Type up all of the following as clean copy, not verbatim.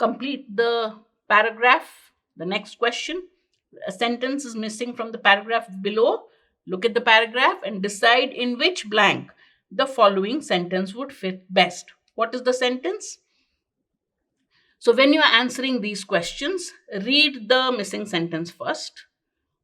complete the paragraph. The next question, a sentence is missing from the paragraph below. Look at the paragraph and decide in which blank the following sentence would fit best. What is the sentence? So when you are answering these questions, read the missing sentence first.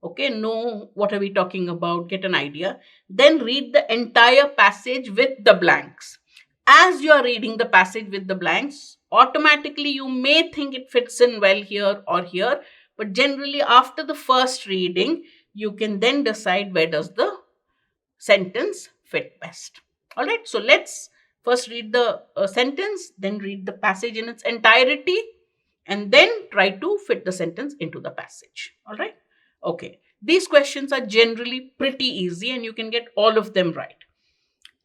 Okay, know what are we talking about, get an idea. Then read the entire passage with the blanks. As you are reading the passage with the blanks, automatically you may think it fits in well here or here, but generally after the first reading, you can then decide where does the sentence fit best. All right, so let's first read the sentence, then read the passage in its entirety, and then try to fit the sentence into the passage. All right. Okay, these questions are generally pretty easy and you can get all of them right.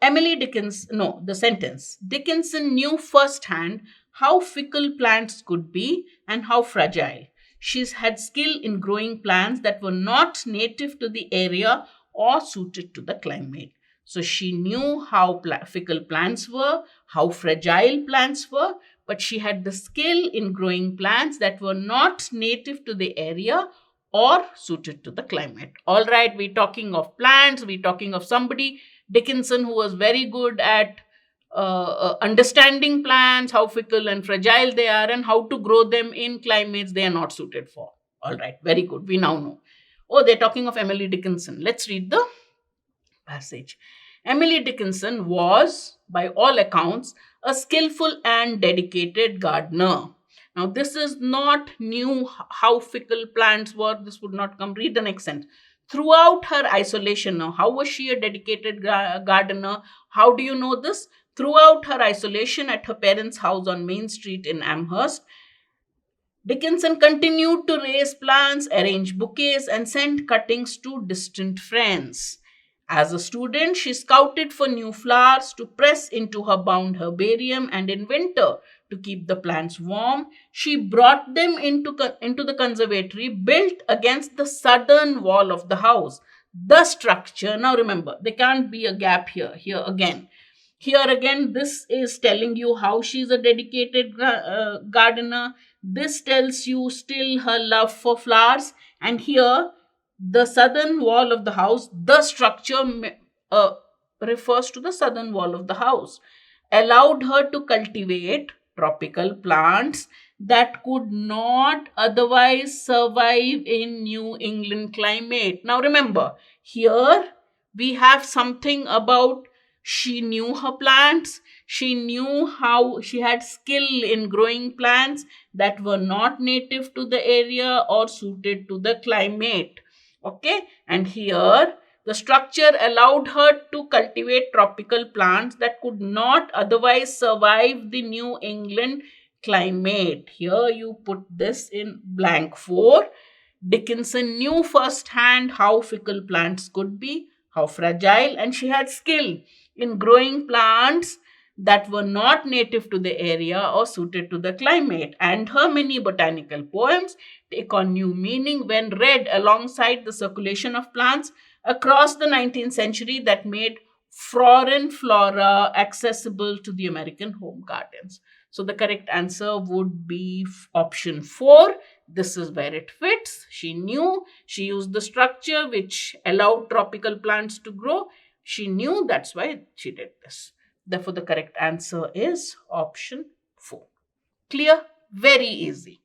The sentence. Dickinson knew firsthand how fickle plants could be and how fragile. She's had skill in growing plants that were not native to the area or suited to the climate. So she knew how fickle plants were, how fragile plants were, but she had the skill in growing plants that were not native to the area or suited to the climate. All right, we're talking of plants, we're talking of somebody, Dickinson, who was very good at understanding plants, how fickle and fragile they are, and how to grow them in climates they are not suited for. All right, very good. We now know. Oh, they're talking of Emily Dickinson. Let's read the passage. Emily Dickinson was, by all accounts, a skillful and dedicated gardener. Now, this is not new how fickle plants were. This would not come. Read the next sentence. Throughout her isolation, now, how was she a dedicated gardener? How do you know this? Throughout her isolation at her parents' house on Main Street in Amherst, Dickinson continued to raise plants, arrange bouquets, and send cuttings to distant friends. As a student, she scouted for new flowers to press into her bound herbarium, and in winter, to keep the plants warm, she brought them into the conservatory built against the southern wall of the house. The structure, now remember, there can't be a gap here. Here again, this is telling you how she's a dedicated gardener. This tells you still her love for flowers. And here, the southern wall of the house, the structure refers to the southern wall of the house, allowed her to cultivate tropical plants that could not otherwise survive in New England climate. Now remember, here we have something about she knew her plants. She knew how she had skill in growing plants that were not native to the area or suited to the climate. Okay, and here the structure allowed her to cultivate tropical plants that could not otherwise survive the New England climate. Here you put this in blank 4. Dickinson knew firsthand how fickle plants could be, how fragile, and she had skill in growing plants that were not native to the area or suited to the climate. And her many botanical poems take on new meaning when read alongside the circulation of plants across the 19th century that made foreign flora accessible to the American home gardens. So the correct answer would be option 4. This is where it fits. She knew, she used the structure which allowed tropical plants to grow. She knew, that's why she did this. Therefore, the correct answer is option 4. Clear? Very easy.